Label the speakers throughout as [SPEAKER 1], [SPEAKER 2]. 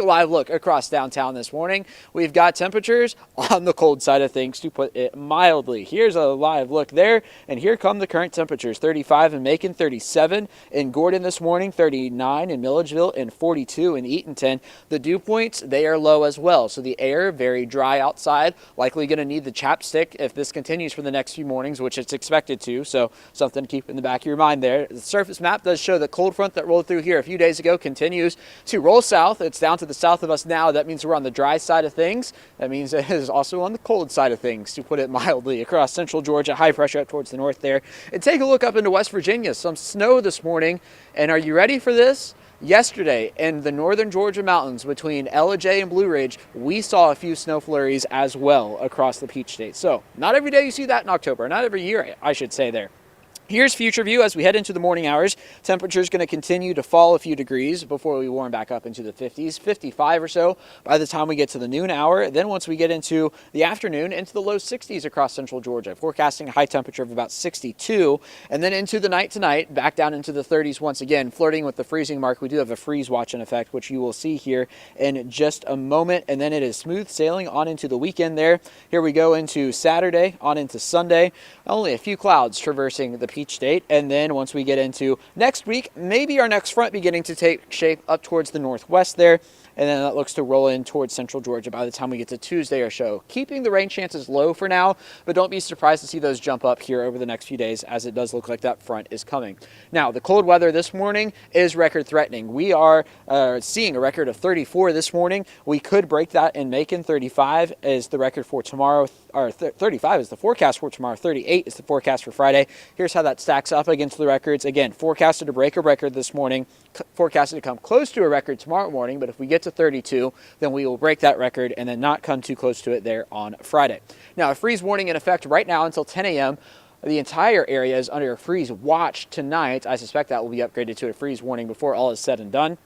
[SPEAKER 1] Live look across downtown this morning. We've got temperatures on the cold side of things, to put it mildly. Here's a live look there, and here come the current temperatures. 35 in Macon, 37 in Gordon this morning, 39 in Milledgeville, and 42 in Eatonton. The dew points, they are low as well, so the air very dry outside. Likely going to need the chapstick if this continues for the next few mornings, which it's expected to, so something to keep in the back of your mind there. The surface map does show the cold front that rolled through here a few days ago continues to roll south. It's down to the south of us now. That means we're on the dry side of things. That means it is also on the cold side of things, to put it mildly, across central Georgia, high pressure up towards the north there. And take a look up into West Virginia. Some snow this morning. And are you ready for this? Yesterday in the northern Georgia mountains between Ellijay and Blue Ridge, we saw a few snow flurries as well across the Peach State. So not every day you see that in October, not every year, I should say there. Here's future view as we head into the morning hours. Temperature is going to continue to fall a few degrees before we warm back up into the 50s, 55 or so by the time we get to the noon hour. Then once we get into the afternoon, into the low 60s across central Georgia, forecasting a high temperature of about 62. And then into the night tonight, back down into the 30s once again, flirting with the freezing mark. We do have a freeze watch in effect, which you will see here in just a moment. And then it is smooth sailing on into the weekend there. Here we go into Saturday, on into Sunday. Only a few clouds traversing the Peach State, and then once we get into next week, maybe our next front beginning to take shape up towards the northwest there, and then that looks to roll in towards central Georgia by the time we get to Tuesday or so. Keeping the rain chances low for now, but don't be surprised to see those jump up here over the next few days, as it does look like that front is coming. Now, the cold weather this morning is record threatening. We are seeing a record of 34 this morning. We could break that in Macon. 35 is the record for tomorrow, or 35 is the forecast for tomorrow. 38 is the forecast for Friday. Here's how that stacks up against the records. Again, forecasted to break a record this morning, forecasted to come close to a record tomorrow morning, but if we get to 32, then we will break that record and then not come too close to it there on Friday. Now, a freeze warning in effect right now until 10 a.m. The entire area is under a freeze watch tonight. I suspect that will be upgraded to a freeze warning before all is said and done.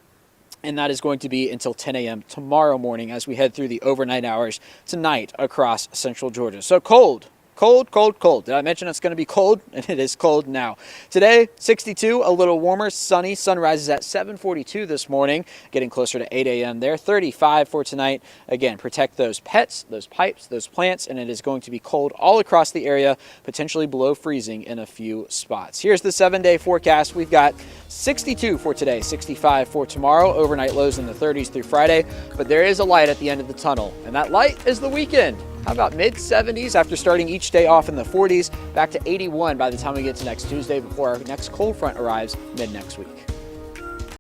[SPEAKER 1] And that is going to be until 10 a.m. tomorrow morning as we head through the overnight hours tonight across central Georgia. So cold. Cold, cold, cold. Did I mention it's going to be cold? And it is cold now. Today, 62, a little warmer, sunny. Sun rises at 7:42 this morning, getting closer to 8 a.m. there. 35 for tonight. Again, protect those pets, those pipes, those plants, and it is going to be cold all across the area, potentially below freezing in a few spots. Here's the 7-day forecast. We've got 62 for today, 65 for tomorrow, overnight lows in the 30s through Friday, but there is a light at the end of the tunnel, and that light is the weekend. How about mid-70s after starting each day off in the 40s, back to 81 by the time we get to next Tuesday before our next cold front arrives mid-next week.